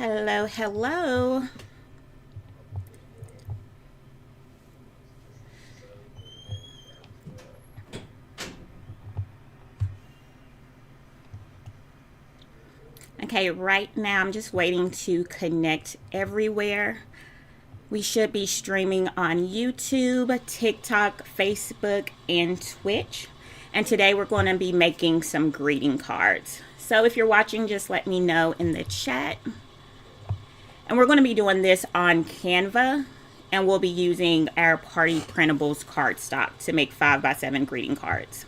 Hello, hello. Okay, right now I'm just waiting to connect everywhere. We should be streaming on YouTube, TikTok, Facebook, and Twitch. And today we're going to be making some greeting cards. So if you're watching, just let me know in the chat. And we're going to be doing this on Canva. And we'll be using our Party Printables cardstock to make 5x7 greeting cards.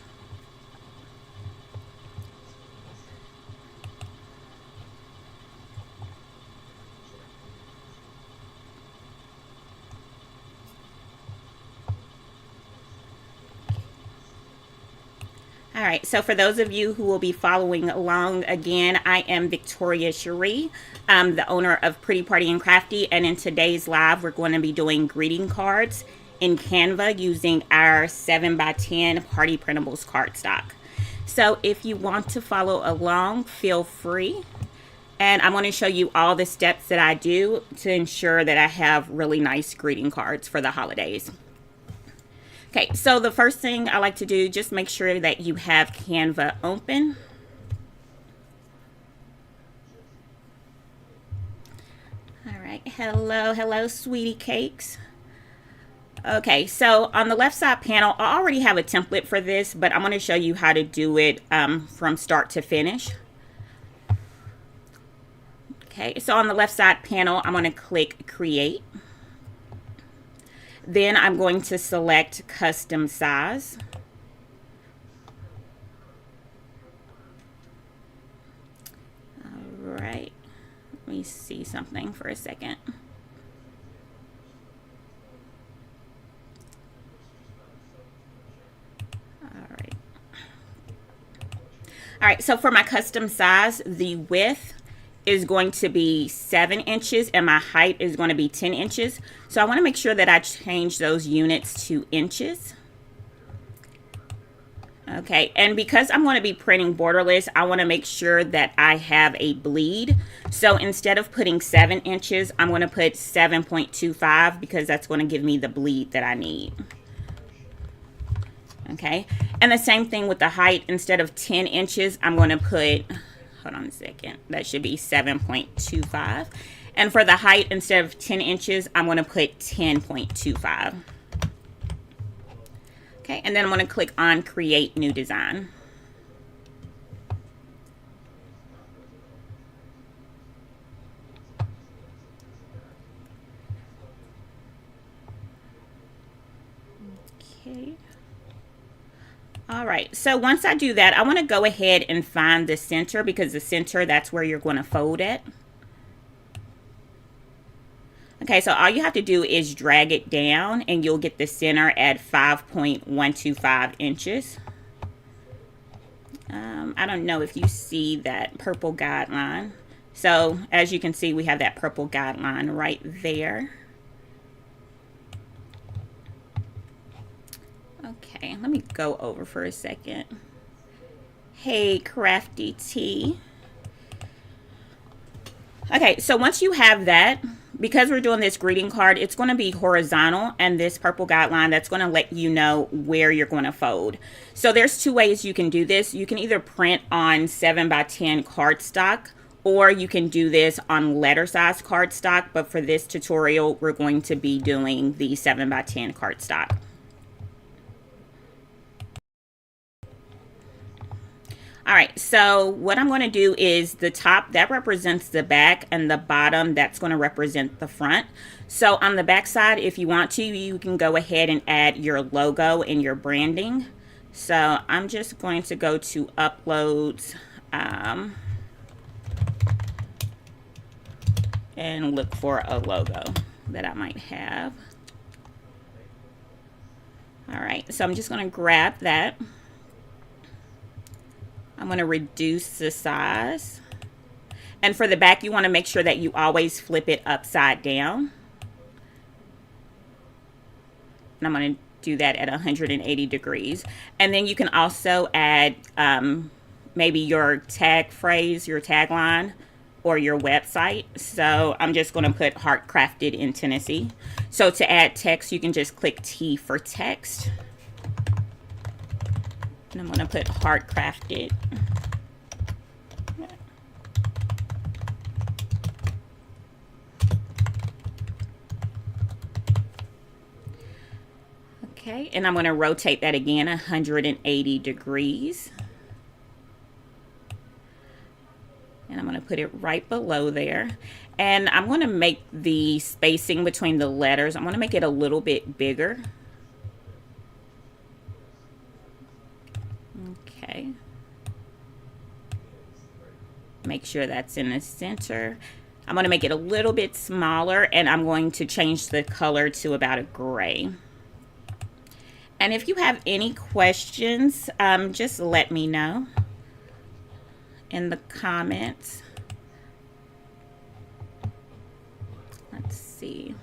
All right, so for those of you who will be following along, again, I am Victoria Cherie. I'm the owner of Pretty Party and Crafty, and in today's live, we're going to be doing greeting cards in Canva using our 7x10 Party Printables cardstock. So if you want to follow along, feel free. And I'm going to show you all the steps that I do to ensure that I have really nice greeting cards for the holidays. Okay, so the first thing I like to do, just make sure that you have Canva open. All right, hello, sweetie cakes. Okay, so on the left side panel, I already have a template for this, but I'm going to show you how to do it from start to finish. Okay, so on the left side panel, I'm going to click Create. Then I'm going to select Custom Size. All right, let me see something for a second. All right, so for my custom size, the width is going to be 7 inches and my height is going to be 10 inches. So I want to make sure that I change those units to inches. Okay, and because I'm going to be printing borderless, I want to make sure that I have a bleed. So instead of putting 7 inches, I'm going to put 7.25 because that's going to give me the bleed that I need. Okay, and the same thing with the height. Instead of 10 inches, I'm going to put, hold on a second, that should be 7.25. And for the height, instead of 10 inches, I'm going to put 10.25. Okay, and then I'm going to click on Create New Design. Okay. All right, so once I do that, I want to go ahead and find the center because the center, that's where you're going to fold it. Okay, so all you have to do is drag it down and you'll get the center at 5.125 inches. I don't know if you see that purple guideline. So as you can see, we have that purple guideline right there. Okay, let me go over for a second. Hey, Crafty T. Okay, so once you have that, because we're doing this greeting card, it's going to be horizontal, and this purple guideline, that's going to let you know where you're going to fold. So there's two ways you can do this. You can either print on 7x10 cardstock, or you can do this on letter size cardstock, but for this tutorial, we're going to be doing the 7x10 cardstock. All right, so what I'm going to do is the top, that represents the back, and the bottom, that's going to represent the front. So on the back side, if you want to, you can go ahead and add your logo and your branding. So I'm just going to go to Uploads and look for a logo that I might have. All right, so I'm just going to grab that. I'm going to reduce the size. And for the back, you want to make sure that you always flip it upside down. And I'm going to do that at 180 degrees. And then you can also add maybe your tag phrase, your tagline. or your website. So I'm just going to put Heart Crafted in Tennessee. So to add text, you can just click T for text. And I'm going to put Heart Crafted. Okay, and I'm going to rotate that again 180 degrees. And I'm going to put it right below there. And I'm going to make the spacing between the letters, I'm going to make it a little bit bigger. Okay. Make sure that's in the center. I'm going to make it a little bit smaller, and I'm going to change the color to about a gray. And if you have any questions, just let me know in the comments. Let's see.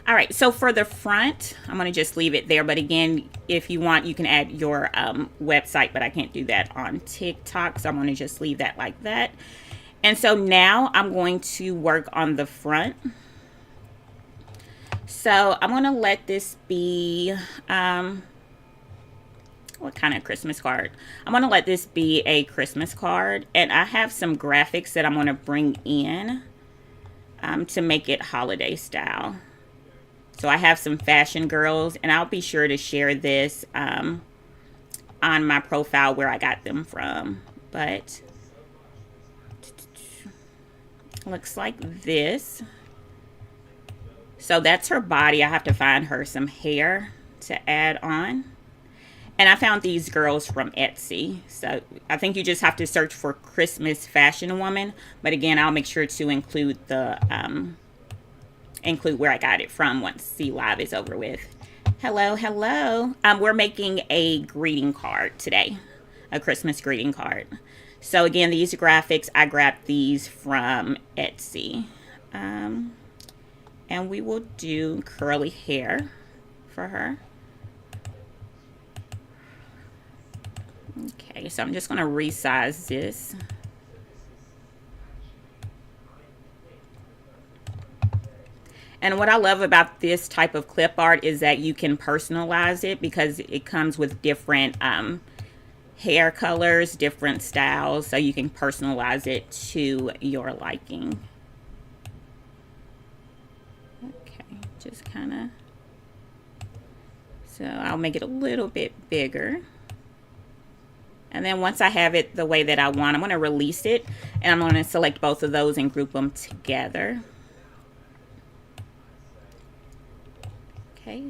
All right, so for the front, I'm going to just leave it there. But again, if you want, you can add your website, but I can't do that on TikTok. So I'm going to just leave that like that. And so now I'm going to work on the front. So I'm going to let this be, what kind of Christmas card? I'm going to let this be a Christmas card. And I have some graphics that I'm going to bring in to make it holiday style. So I have some fashion girls, and I'll be sure to share this on my profile where I got them from. But looks like this. So that's her body. I have to find her some hair to add on. And I found these girls from Etsy. So I think you just have to search for Christmas fashion woman. But again, I'll make sure to include the include where I got it from once C Live is over with. Hello, hello. We're making a greeting card today, a Christmas greeting card. So again, these graphics, I grabbed these from Etsy. And we will do curly hair for her. Okay, so I'm just going to resize this. And what I love about this type of clip art is that you can personalize it because it comes with different hair colors, different styles, so you can personalize it to your liking. Okay, just kind of, so I'll make it a little bit bigger. And then once I have it the way that I want, I'm going to release it, and I'm going to select both of those and group them together. Okay,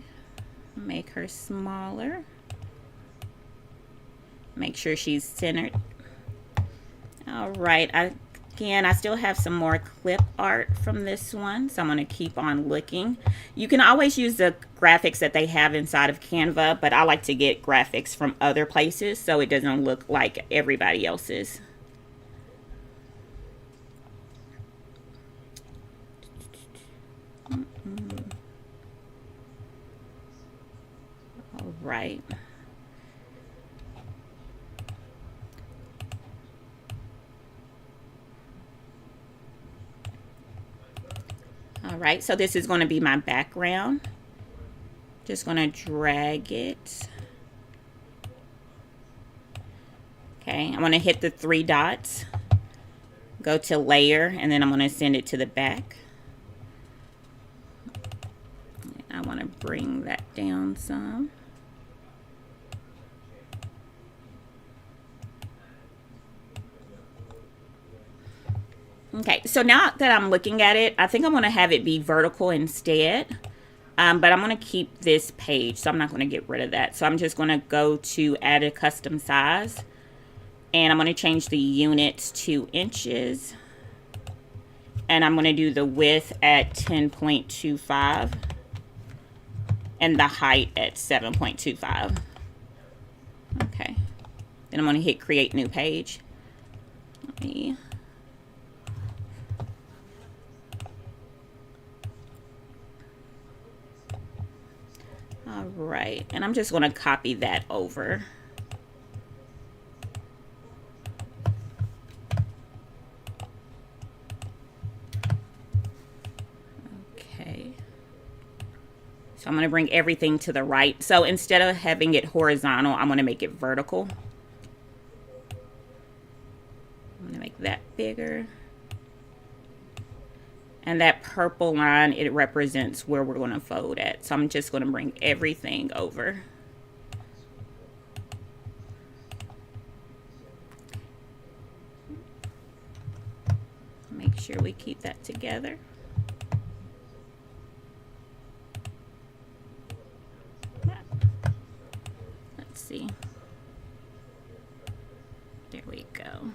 make her smaller. Make sure she's centered. All right, again, I still have some more clip art from this one, so I'm going to keep on looking. You can always use the graphics that they have inside of Canva, but I like to get graphics from other places so it doesn't look like everybody else's. All right. All right, so this is going to be my background. Just going to drag it. Okay, I'm going to hit the 3 dots, go to layer, and then I'm going to send it to the back. I want to bring that down some. Okay, so now that I'm looking at it, I think I'm going to have it be vertical instead. But I'm going to keep this page, so I'm not going to get rid of that. So I'm just going to go to add a custom size. And I'm going to change the units to inches. And I'm going to do the width at 10.25. And the height at 7.25. Okay. Then I'm going to hit create new page. Let me... All right, and I'm just going to copy that over. Okay. So I'm going to bring everything to the right. So instead of having it horizontal, I'm going to make it vertical. I'm going to make that bigger. And that purple line, it represents where we're going to fold at. So I'm just going to bring everything over. Make sure we keep that together. Let's see. There we go.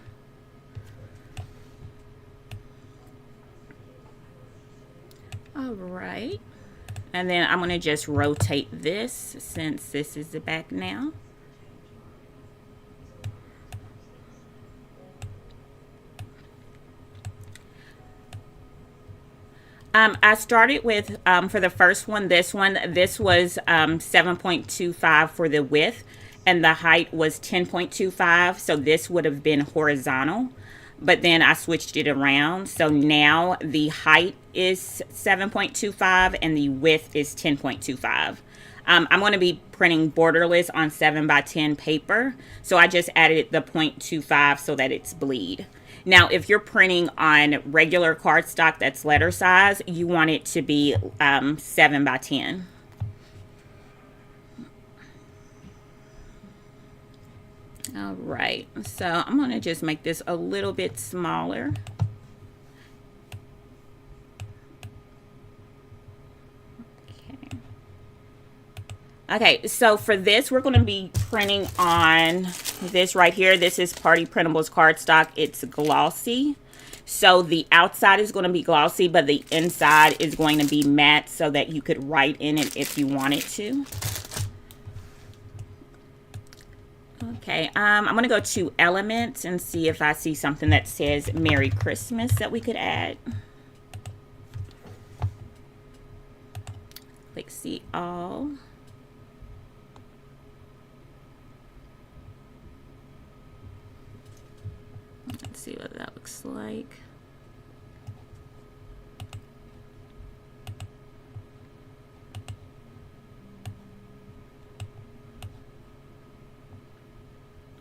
All right. And then I'm going to just rotate this since this is the back now. I started with, for the first one, this was 7.25 for the width, and the height was 10.25, so this would have been horizontal, but then I switched it around, so now the height is 7.25 and the width is 10.25. I'm going to be printing borderless on 7x10 paper, so I just added the 0.25 so that it's bleed. Now, if you're printing on regular cardstock that's letter size, you want it to be 7x10. All right, so I'm going to just make this a little bit smaller. Okay, so for this, we're going to be printing on this right here. This is Party Printables cardstock. It's glossy. So the outside is going to be glossy, but the inside is going to be matte so that you could write in it if you wanted to. Okay, I'm going to go to Elements and see if I see something that says Merry Christmas that we could add. Click See All. Let's see what that looks like.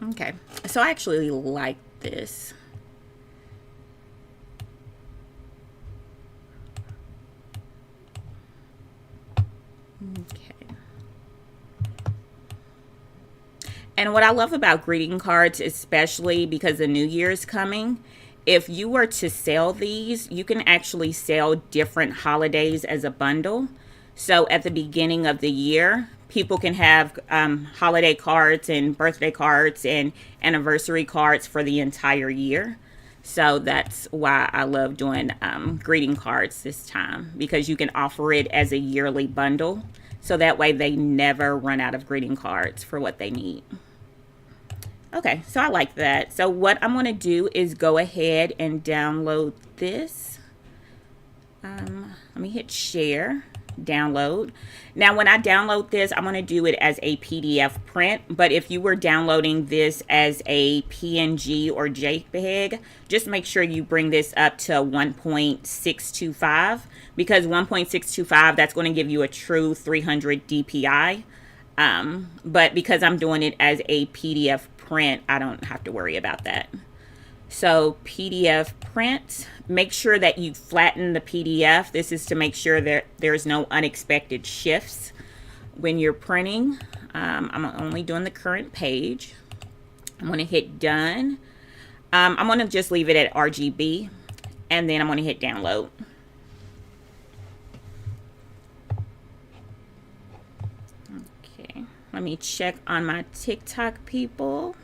Okay, so I actually like this. Okay. And what I love about greeting cards, especially because the new year is coming, if you were to sell these, you can actually sell different holidays as a bundle. So at the beginning of the year, people can have holiday cards and birthday cards and anniversary cards for the entire year. So that's why I love doing greeting cards this time, because you can offer it as a yearly bundle. So that way they never run out of greeting cards for what they need. Okay, so I like that. So what I'm going to do is go ahead and download this. Let me hit share, download. Now when I download this, I'm going to do it as a PDF print, but if you were downloading this as a PNG or JPEG, just make sure you bring this up to 1.625, because 1.625, that's going to give you a true 300 DPI. But because I'm doing it as a PDF print, I don't have to worry about that. So PDF print, make sure that you flatten the PDF. This is to make sure that there's no unexpected shifts when you're printing. I'm only doing the current page. I'm going to hit done. I'm going to just leave it at RGB, and then I'm going to hit download. Okay, let me check on my TikTok people.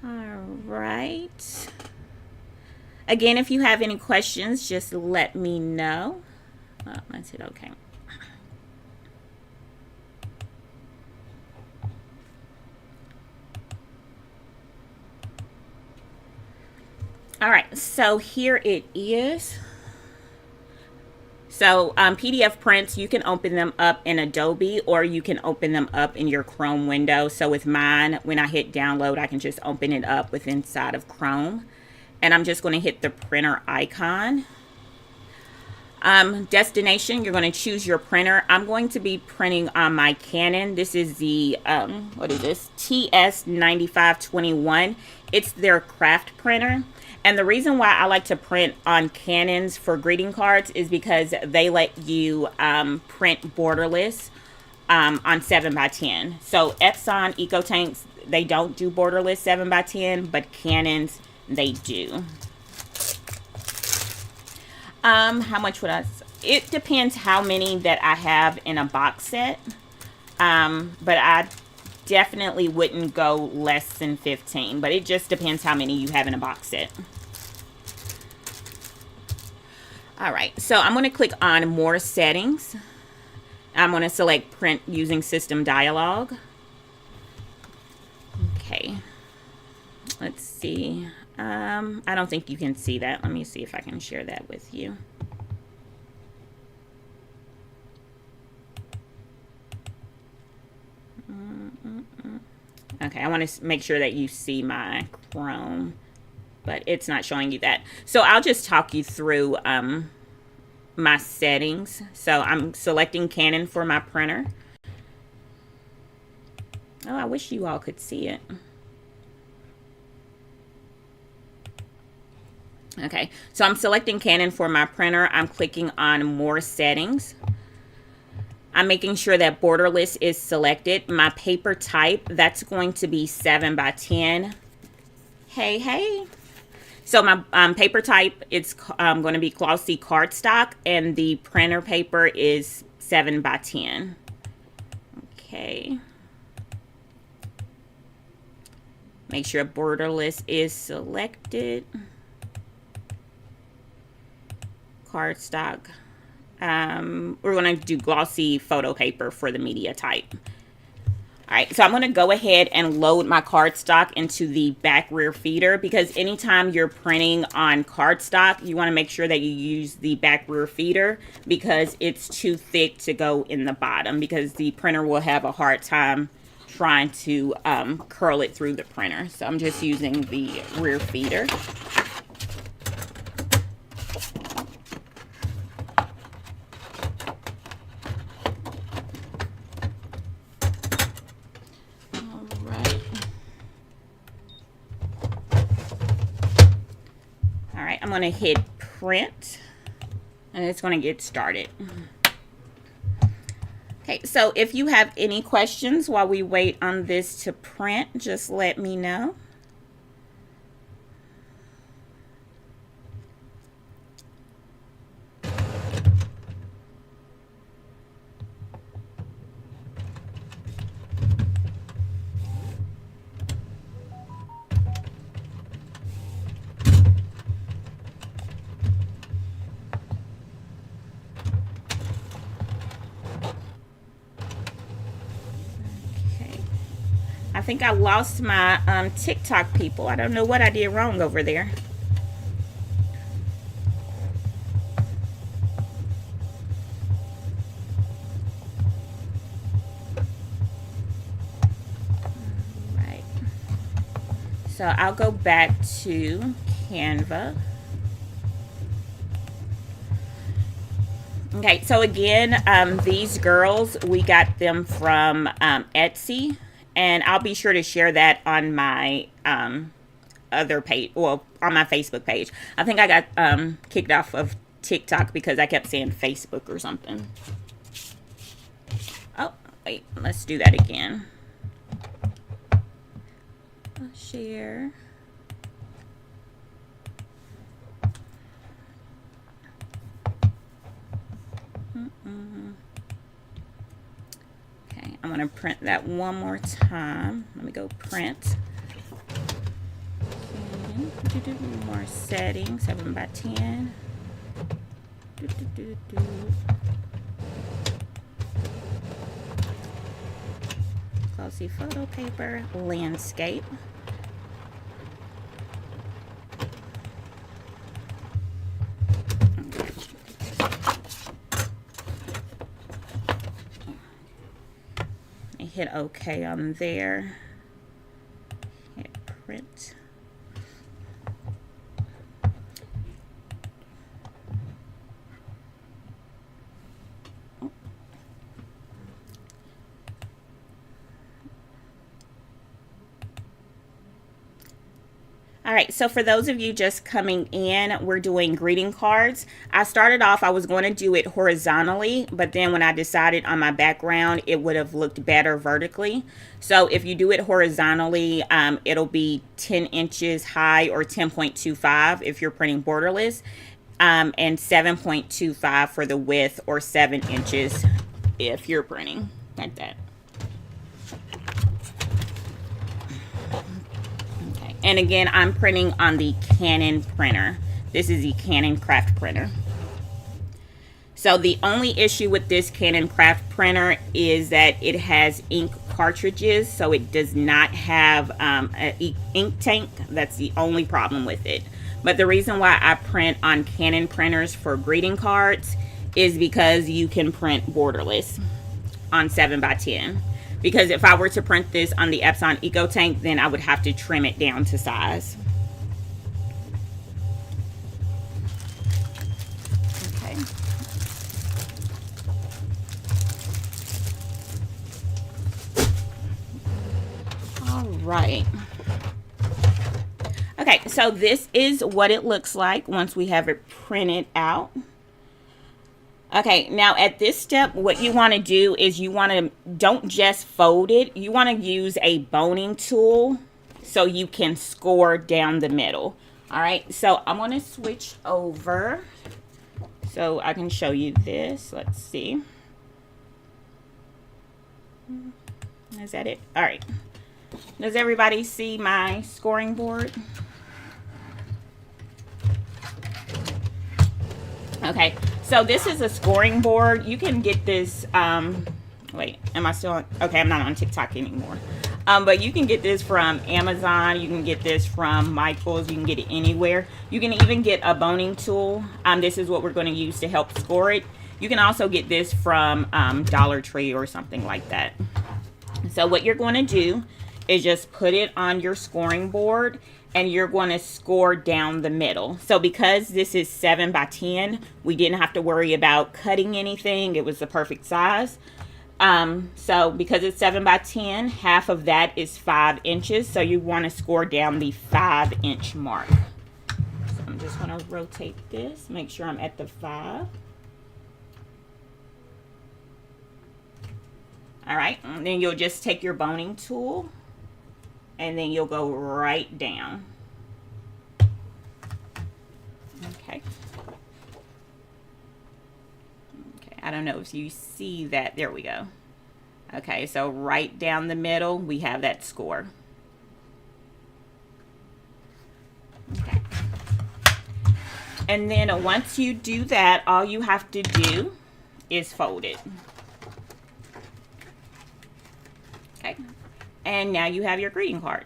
All right. Again, if you have any questions, just let me know. Let's hit OK. All right, so here it is. So PDF prints, you can open them up in Adobe or you can open them up in your Chrome window. So with mine, when I hit download, I can just open it up with inside of Chrome. And I'm just going to hit the printer icon. Destination, you're going to choose your printer. I'm going to be printing on my Canon. This is the, what is this? TS9521. It's their craft printer. And the reason why I like to print on Canons for greeting cards is because they let you print borderless on 7x10. So Epson EcoTanks, they don't do borderless 7x10, but Canons, they do. How much would I? It depends how many that I have in a box set. But I definitely wouldn't go less than 15. But it just depends how many you have in a box set. All right, so I'm going to click on More Settings. I'm going to select Print using System Dialog. Okay. Let's see. I don't think you can see that. Let me see if I can share that with you. Okay, I want to make sure that you see my Chrome, but it's not showing you that. So I'll just talk you through my settings. So I'm selecting Canon for my printer. Oh, I wish you all could see it. Okay, so I'm selecting Canon for my printer. I'm clicking on More Settings. I'm making sure that borderless is selected. My paper type, that's going to be 7x10. Hey. So my paper type, it's going to be glossy cardstock, and the printer paper is 7x10. Okay. Make sure borderless is selected. Cardstock. We're going to do glossy photo paper for the media type. All right, so I'm going to go ahead and load my cardstock into the back rear feeder, because anytime you're printing on cardstock, you want to make sure that you use the back rear feeder, because it's too thick to go in the bottom, because the printer will have a hard time trying to curl it through the printer. So I'm just using the rear feeder. I'm going to hit print and it's going to get started. Okay, so if you have any questions while we wait on this to print, just let me know. I think I lost my TikTok people. I don't know what I did wrong over there. Right. So I'll go back to Canva. Okay, so again, these girls, we got them from Etsy. And I'll be sure to share that on my other page, well, on my Facebook page. I think I got kicked off of TikTok because I kept saying Facebook or something. Oh, wait, let's do that again. I'll share. I'm going to print that one more time. Let me go print. Okay. More settings, 7x10. Glossy photo paper, landscape. hit OK on there. Hit print. All right, so for those of you just coming in, we're doing greeting cards. I started off, I was going to do it horizontally, but then when I decided on my background, it would have looked better vertically. So if you do it horizontally, it'll be 10 inches high or 10.25 if you're printing borderless, and 7.25 for the width, or 7 inches if you're printing like that. And again, I'm printing on the Canon printer. This is the Canon Craft printer. So the only issue with this Canon Craft printer is that it has ink cartridges, so it does not have an ink tank. That's the only problem with it. But the reason why I print on Canon printers for greeting cards is because you can print borderless on 7x10. Because if I were to print this on the Epson Eco Tank, then I would have to trim it down to size. Okay. All right. Okay, so this is what it looks like once we have it printed out. Okay, now at this step, what you want to do is you want to, don't just fold it. You want to use a boning tool so you can score down the middle. All right, so I'm going to switch over so I can show you this. Let's see. Is that it? All right. Does everybody see my scoring board? Okay, so this is a scoring board. You can get this, wait, am I still on? Okay, I'm not on TikTok anymore. But you can get this from Amazon. You can get this from Michael's. You can get it anywhere. You can even get a boning tool. This is what we're going to use to help score it. You can also get this from Dollar Tree or something like that. So what you're going to do is just put it on your scoring board, and you're going to score down the middle. So because this is 7x10, we didn't have to worry about cutting anything. It was the perfect size. So because it's 7x10, half of that is 5 inches. So you want to score down the 5-inch mark. So I'm just going to rotate this, make sure I'm at the 5. All right, and then you'll just take your boning tool, and then you'll go right down. Okay. Okay, I don't know if you see that. There we go. Okay, so right down the middle, we have that score. Okay. And then once you do that, all you have to do is fold it. Okay. And now you have your greeting card.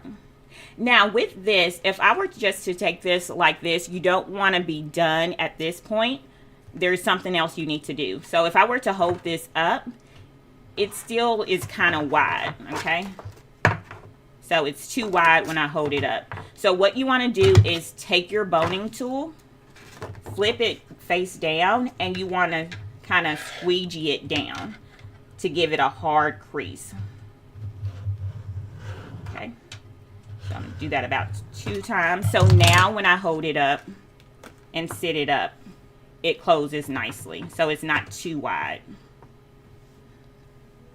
Now with this, if I were just to take this like this, you don't want to be done at this point. There's something else you need to do. So if I were to hold this up, it still is kind of wide, okay? So it's too wide when I hold it up. So what you want to do is take your boning tool, flip it face down, and you want to kind of squeegee it down to give it a hard crease. Okay, so I'm going to do that about 2 times. So now when I hold it up and sit it up, it closes nicely. So it's not too wide.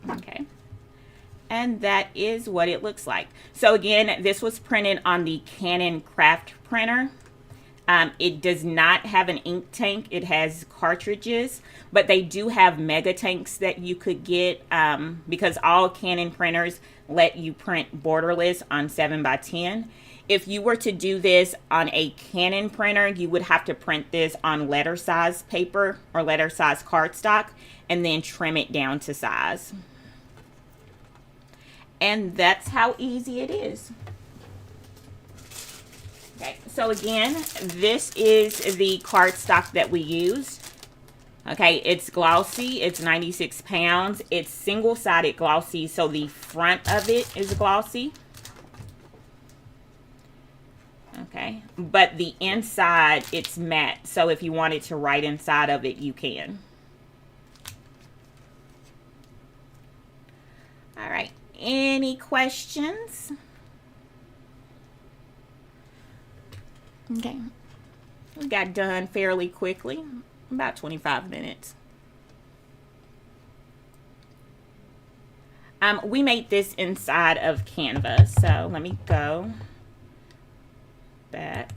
Okay. And that is what it looks like. So again, this was printed on the Canon Craft printer. It does not have an ink tank. It has cartridges, but they do have mega tanks that you could get because all Canon printers let you print borderless on 7x10. If you were to do this on a Canon printer, you would have to print this on letter size paper or letter size cardstock and then trim it down to size. And that's how easy it is. Okay, so again, this is the cardstock that we used. Okay, it's glossy. It's 96 pounds. It's single-sided glossy, so the front of it is glossy. Okay, but the inside, it's matte. So if you wanted to write inside of it, you can. All right, any questions? Okay, we got done fairly quickly, about 25 minutes. We made this inside of Canva, so let me go back.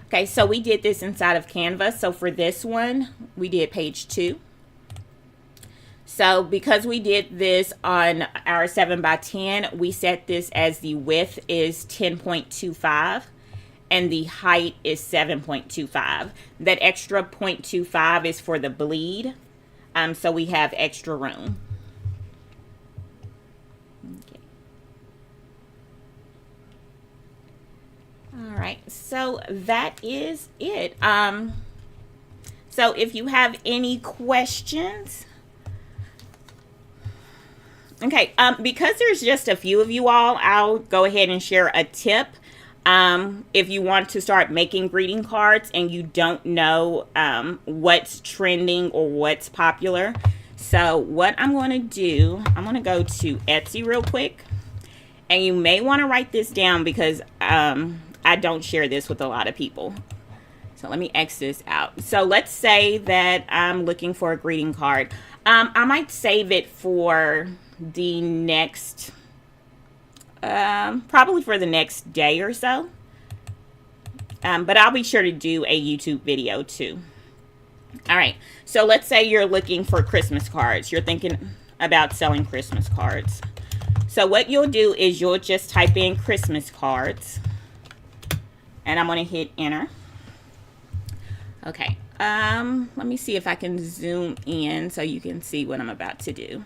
Okay, so we did this inside of Canva. So for this one, we did page 2. So because we did this on our 7x10, we set this as the width is 10.25 and the height is 7.25. That extra 0.25 is for the bleed, so we have extra room. Okay. All right, so that is it. So if you have any questions. Okay, because there's just a few of you all, I'll go ahead and share a tip. If you want to start making greeting cards and you don't know what's trending or what's popular. So what I'm going to do, I'm going to go to Etsy real quick. And you may want to write this down because I don't share this with a lot of people. So let me X this out. So let's say that I'm looking for a greeting card. I might save it for the next, probably for the next day or so. But I'll be sure to do a YouTube video too. All right. So let's say you're looking for Christmas cards. You're thinking about selling Christmas cards. So what you'll do is you'll just type in Christmas cards. And I'm going to hit enter. Okay. Let me see if I can zoom in so you can see what I'm about to do.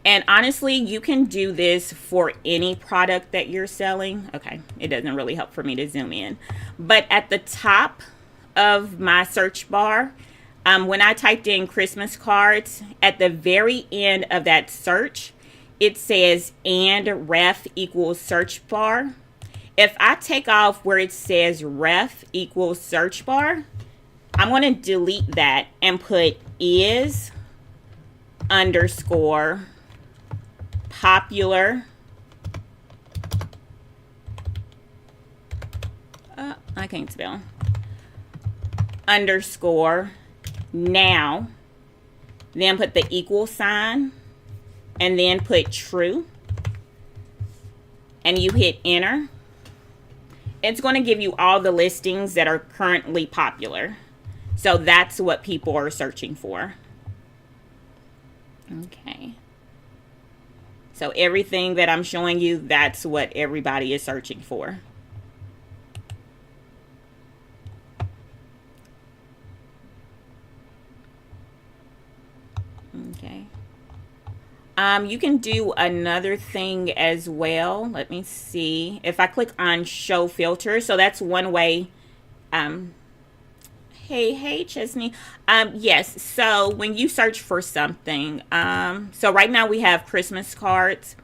And honestly, you can do this for any product that you're selling. Okay, it doesn't really help for me to zoom in. But at the top of my search bar, when I typed in Christmas cards, at the very end of that search, it says and ref equals search bar. If I take off where it says ref equals search bar, I'm going to delete that and put is underscore popular I can't spell underscore now, then put the equal sign and then put true and you hit enter. It's going to give you all the listings that are currently popular. So that's what people are searching for. Okay. So everything that I'm showing you, that's what everybody is searching for. Okay. You can do another thing as well. Let me see. If I click on show filter, so that's one way. Hey Chesney. Yes, so when you search for something, so right now we have Christmas cards.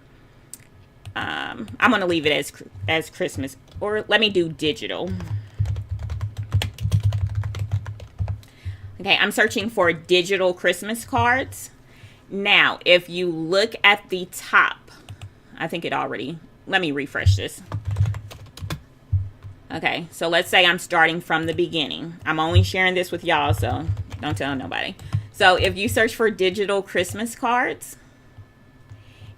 I'm going to leave it as Christmas, or let me do digital. Okay, I'm searching for digital Christmas cards. Now, if you look at the top, I think it already, let me refresh this. Okay, so let's say I'm starting from the beginning. I'm only sharing this with y'all, so don't tell nobody. So if you search for digital Christmas cards,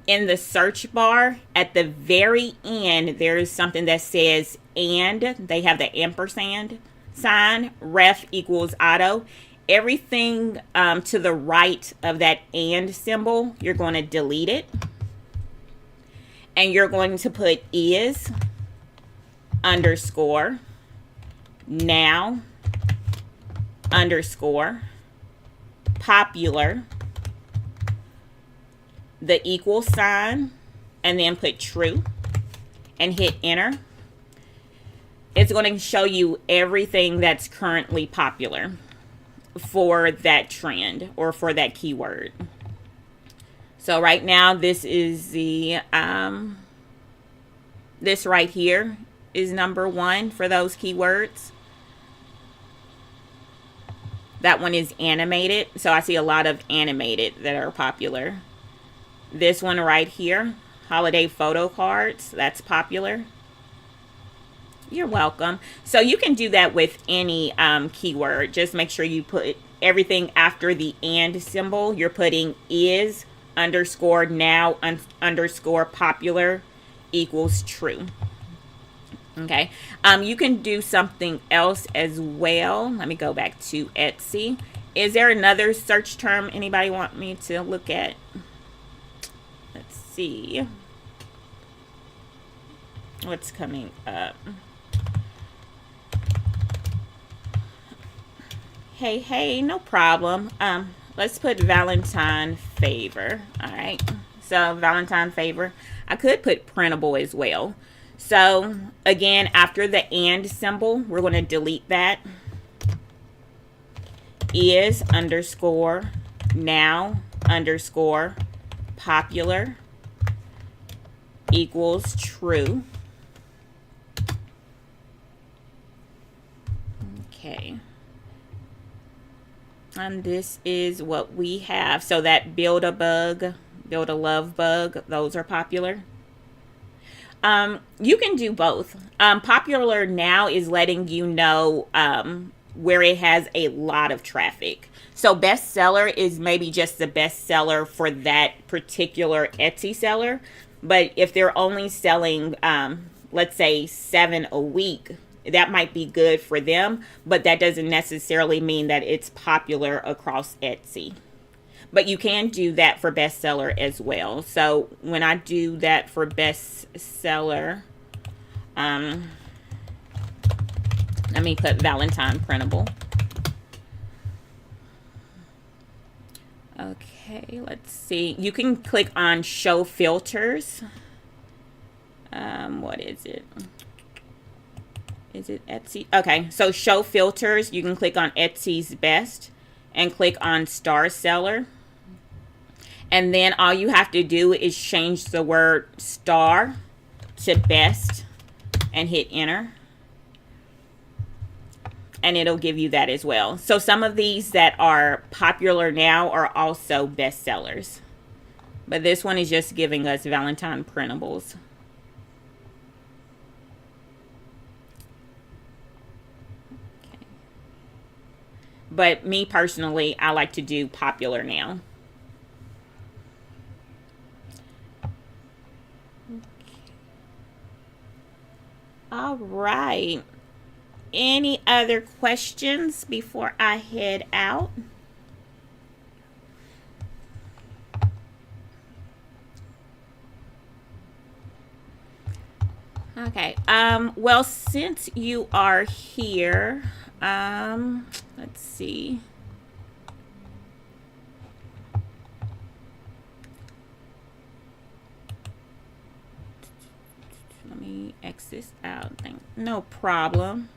in the search bar at the very end, there's something that says and. They have the ampersand sign, ref equals auto. Everything to the right of that and symbol, you're going to delete it. And you're going to put is underscore now underscore popular, the equal sign, and then put true and hit enter. It's going to show you everything that's currently popular. for that trend or for that keyword. So right now, this is the, this right here is number 1 for those keywords. That one is animated. So I see a lot of animated that are popular. This one right here, holiday photo cards, that's popular. You're welcome. So you can do that with any keyword. Just make sure you put everything after the and symbol. You're putting is underscore now underscore popular equals true. Okay. You can do something else as well. Let me go back to Etsy. Is there another search term anybody want me to look at? Let's see. What's coming up? Hey, no problem. Let's put Valentine favor. All right. So Valentine favor. I could put printable as well. So again, after the and symbol, we're going to delete that. Is underscore now underscore popular equals true. Okay. And this is what we have. So that build a bug, build a love bug, those are popular. You can do both. Popular now is letting you know where it has a lot of traffic. So bestseller is maybe just the bestseller for that particular Etsy seller. But if they're only selling, let's say 7 a week, that might be good for them, but that doesn't necessarily mean that it's popular across Etsy. But you can do that for bestseller as well. So when I do that for bestseller, let me put Valentine printable. Okay, let's see. You can click on show filters. What is it? Is it Etsy? Okay, so show filters. You can click on Etsy's best and click on star seller. And then all you have to do is change the word star to best and hit enter. And it'll give you that as well. So some of these that are popular now are also bestsellers. But this one is just giving us Valentine printables. Okay. But me personally, I like to do popular now. All right. Any other questions before I head out? Okay. Well, since you are here, let's see. Let me X this out. No problem.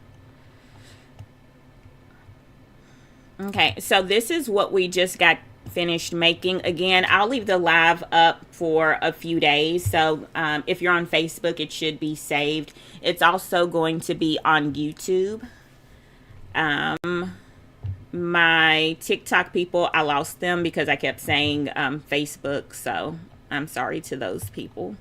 Okay, so this is what we just got finished making. Again, I'll leave the live up for a few days. So if you're on Facebook, it should be saved. It's also going to be on YouTube. My TikTok people, I lost them because I kept saying Facebook. So I'm sorry to those people.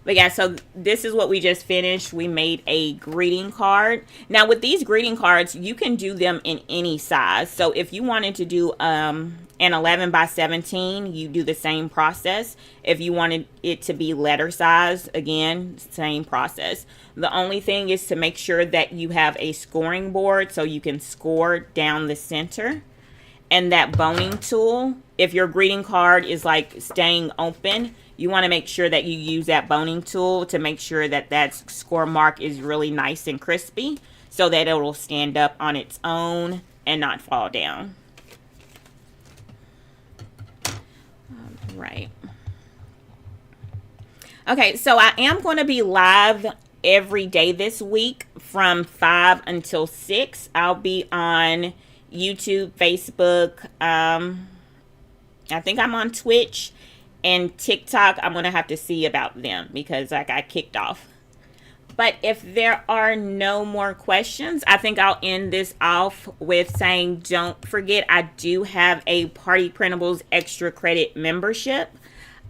But yeah, so this is what we just finished. We made a greeting card. Now with these greeting cards, you can do them in any size. So if you wanted to do an 11 by 17, you do the same process. If you wanted it to be letter size, again, same process. The only thing is to make sure that you have a scoring board so you can score down the center. And that boning tool, if your greeting card is like staying open, you want to make sure that you use that boning tool to make sure that that score mark is really nice and crispy so that it will stand up on its own and not fall down. All right. Okay, so I am going to be live every day this week from 5 until 6. I'll be on YouTube, Facebook. I think I'm on Twitch and TikTok. I'm going to have to see about them because I got kicked off. But if there are no more questions, I think I'll end this off with saying, don't forget, I do have a Party Printables extra credit membership.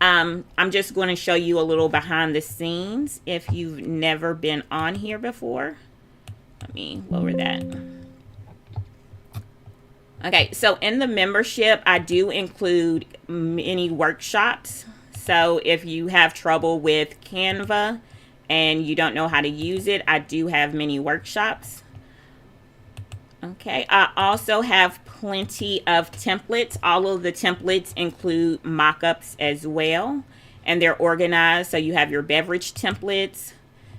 I'm just going to show you a little behind the scenes if you've never been on here before. Let me lower that. Okay, so in the membership, I do include mini workshops. So if you have trouble with Canva and you don't know how to use it, I do have many workshops. Okay, I also have plenty of templates. All of the templates include mock-ups as well, and they're organized. So you have your beverage templates,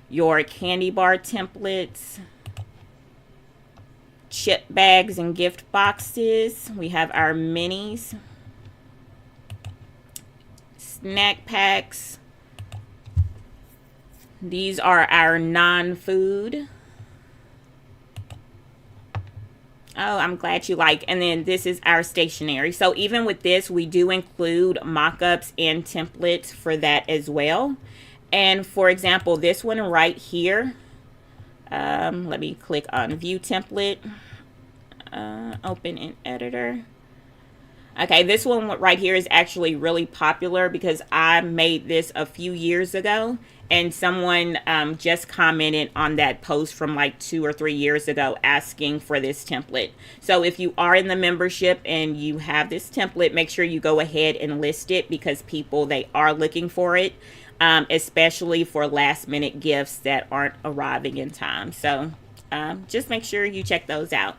your candy bar templates, chip bags and gift boxes. We have our minis, snack packs. These are our non-food. Oh, I'm glad you like. And then this is our stationery. So even with this, we do include mock-ups and templates for that as well. And for example, this one right here, let me click on view template, open in editor. Okay, this one right here is actually really popular because I made this a few years ago, and someone just commented on that post from like 2 or 3 years ago asking for this template. So if you are in the membership and you have this template, make sure you go ahead and list it because people, they are looking for it, especially for last minute gifts that aren't arriving in time. So just make sure you check those out.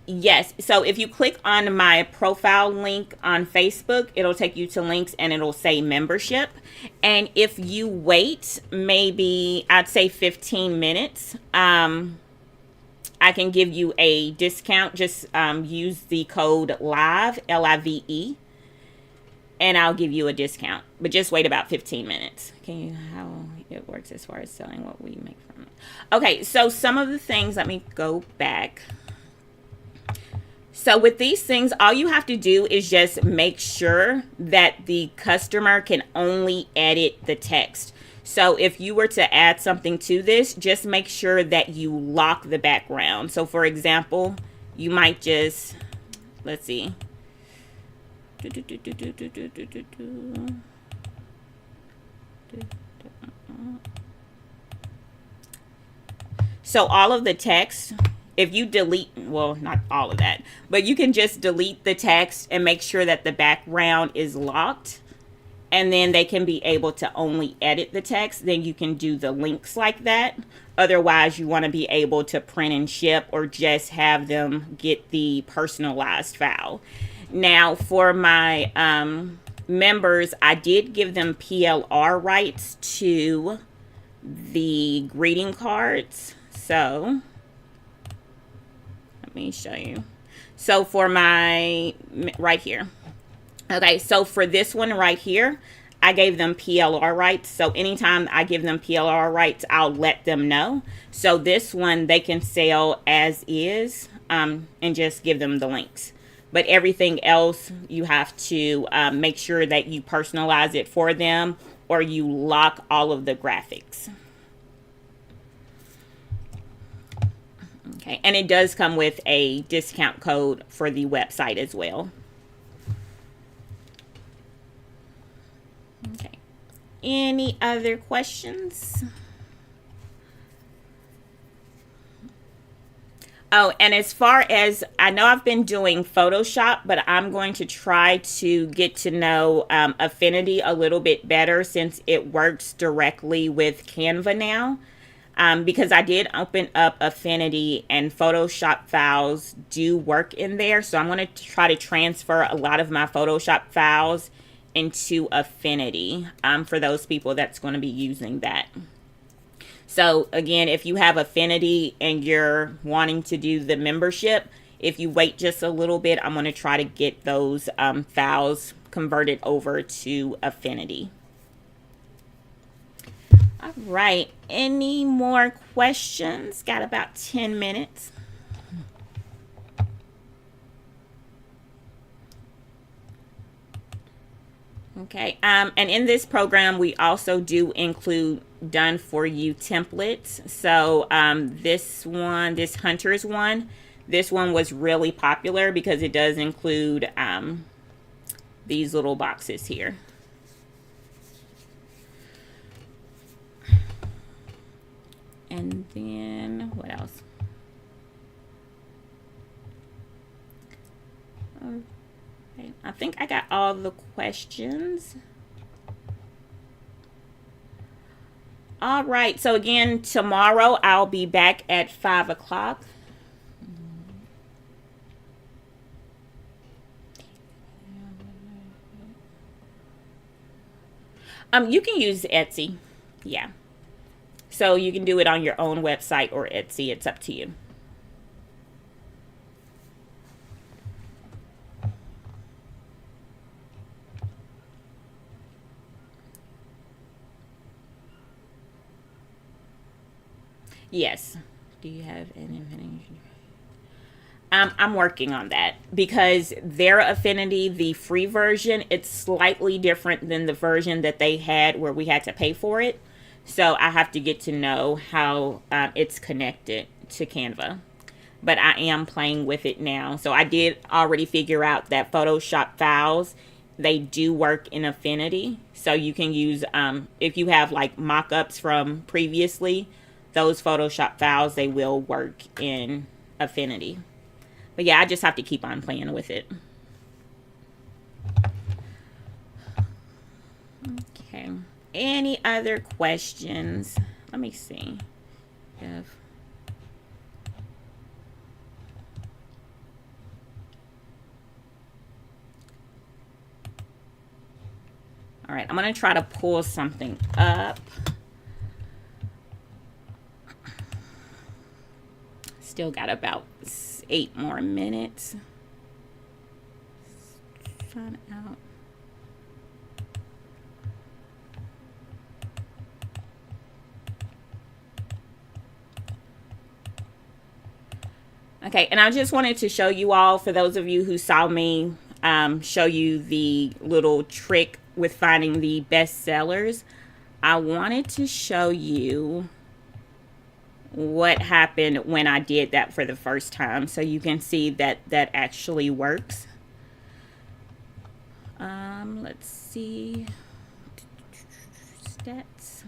Yes, so if you click on my profile link on Facebook, it'll take you to links and it'll say membership. And if you wait, maybe I'd say 15 minutes, I can give you a discount. Just use the code LIVE, L-I-V-E, and I'll give you a discount. But just wait about 15 minutes. Okay, how it works as far as selling what we make from it. Okay, so some of the things, let me go back. So with these things, all you have to do is just make sure that the customer can only edit the text. So if you were to add something to this, just make sure that you lock the background. So for example, you might just, let's see. So all of the text, if you delete, well, not all of that, but you can just delete the text and make sure that the background is locked, and then they can be able to only edit the text. Then you can do the links like that. Otherwise, you want to be able to print and ship or just have them get the personalized file. Now, for my members, I did give them PLR rights to the greeting cards. So let me show you. So for my, right here. Okay, so for this one right here, I gave them PLR rights. So anytime I give them PLR rights, I'll let them know. So this one, they can sell as is, and just give them the links. But everything else, you have to make sure that you personalize it for them, or you lock all of the graphics. Okay, and it does come with a discount code for the website as well. Okay, any other questions? Oh, and as far as, I know I've been doing Photoshop, but I'm going to try to get to know Affinity a little bit better since it works directly with Canva now. Because I did open up Affinity and Photoshop files do work in there. So I'm going to try to transfer a lot of my Photoshop files into Affinity for those people that's going to be using that. So again, if you have Affinity and you're wanting to do the membership, if you wait just a little bit, I'm going to try to get those files converted over to Affinity. All right, any more questions? Got about 10 minutes. Okay, and in this program, we also do include done for you templates. So this one, this Hunter's one, this one was really popular because it does include these little boxes here. And then what else? Okay, I think I got all the questions. All right, so again, tomorrow I'll be back at 5 o'clock. You can use Etsy. Yeah. So you can do it on your own website or Etsy. It's up to you. Yes. Do you have an Affinity? I'm working on that because their Affinity, the free version, it's slightly different than the version that they had where we had to pay for it. So I have to get to know how it's connected to Canva. But I am playing with it now. So I did already figure out that Photoshop files, they do work in Affinity. So you can use, if you have like mock-ups from previously, those Photoshop files, they will work in Affinity. But yeah, I just have to keep on playing with it. Okay. Any other questions? Let me see. If all right, I'm going to try to pull something up. Still got about 8 more minutes. Find out. Okay, and I just wanted to show you all, for those of you who saw me show you the little trick with finding the best sellers, I wanted to show you what happened when I did that for the first time, so you can see that that actually works. Let's see. Stats.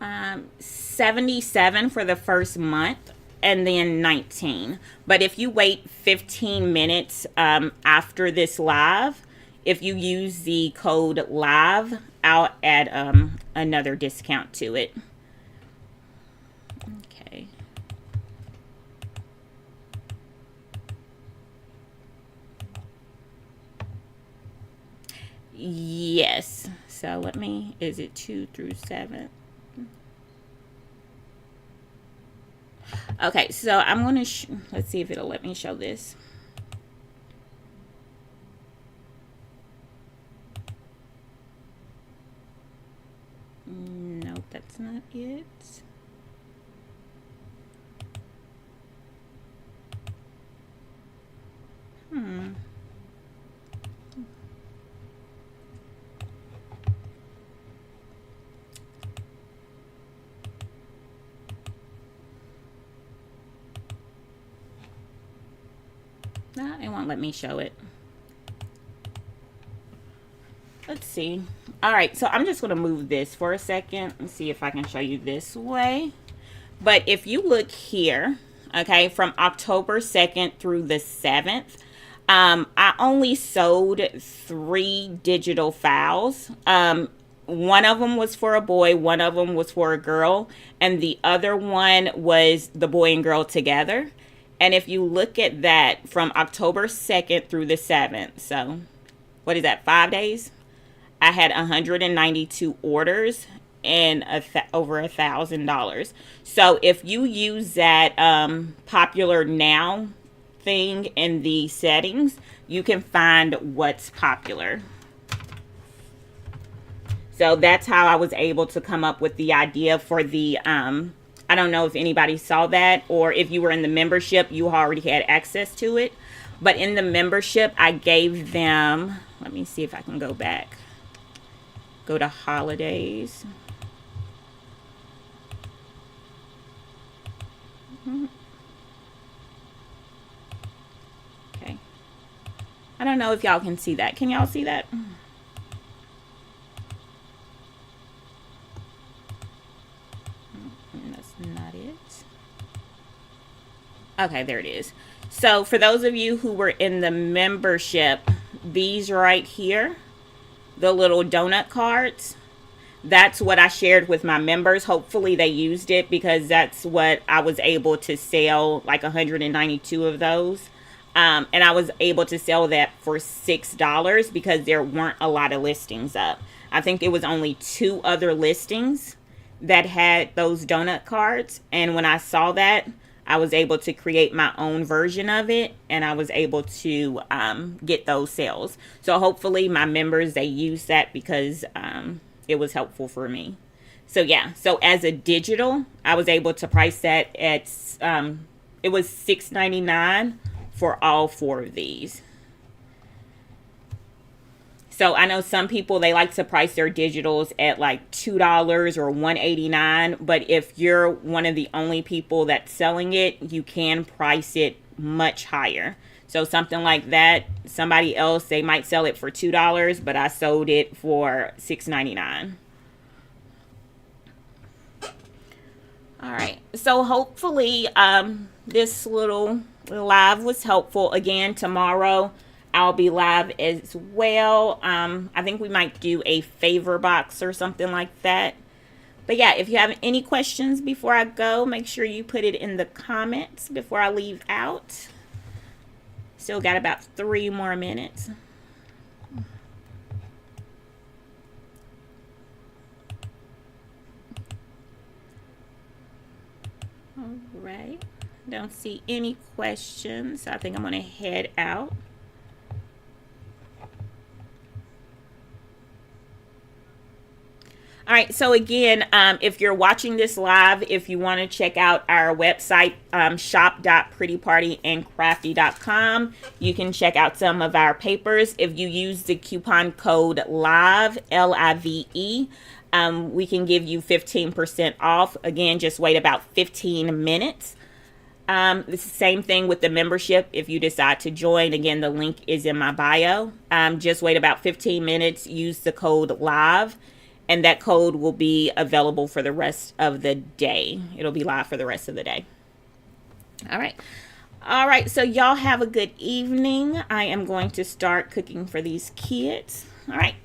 Um, 77 for the first month, and then 19. But if you wait 15 minutes after this live, if you use the code LIVE, I'll add another discount to it. Okay. Yes. So let me, is it 2 through 7? Okay, so I'm going to, let's see if it'll let me show this. Nope, that's not it. No, it won't let me show it. Let's see. All right, so I'm just going to move this for a second and see if I can show you this way. But if you look here, okay, from October 2nd through the 7th, I only sold 3 digital files. One of them was for a boy, one of them was for a girl, and the other one was the boy and girl together. And if you look at that from October 2nd through the 7th, so what is that, 5 days? I had 192 orders and over $1,000. So if you use that popular now thing in the settings, you can find what's popular. So that's how I was able to come up with the idea for the, I don't know if anybody saw that, or if you were in the membership, you already had access to it. But in the membership, I gave them, let me see if I can go back. Go to holidays. Okay. I don't know if y'all can see that. Can y'all see that? That's not it. Okay, there it is. So for those of you who were in the membership, these right here, the little donut cards, that's what I shared with my members. Hopefully they used it, because that's what I was able to sell, like 192 of those. And I was able to sell that for $6 because there weren't a lot of listings up. I think it was only 2 other listings that had those donut cards. And when I saw that, I was able to create my own version of it, and I was able to get those sales. So hopefully my members, they use that, because it was helpful for me. So yeah, so as a digital, I was able to price that at, it was $6.99 for all 4 of these. So I know some people, they like to price their digitals at like $2 or $1.89, but if you're one of the only people that's selling it, you can price it much higher. So something like that, somebody else, they might sell it for $2, but I sold it for $6.99. All right, so hopefully this little live was helpful. Again, tomorrow I'll be live as well. I think we might do a favor box or something like that. But yeah, if you have any questions before I go, make sure you put it in the comments before I leave out. Still got about 3 more minutes. All right. Don't see any questions, so I think I'm going to head out. All right, so again, if you're watching this live, if you want to check out our website, shop.prettypartyandcrafty.com, you can check out some of our papers. If you use the coupon code LIVE, L-I-V-E, we can give you 15% off. Again, just wait about 15 minutes. It's the same thing with the membership. If you decide to join, again, the link is in my bio. Just wait about 15 minutes, use the code LIVE. And that code will be available for the rest of the day. It'll be live for the rest of the day. All right. All right. So y'all have a good evening. I am going to start cooking for these kids. All right.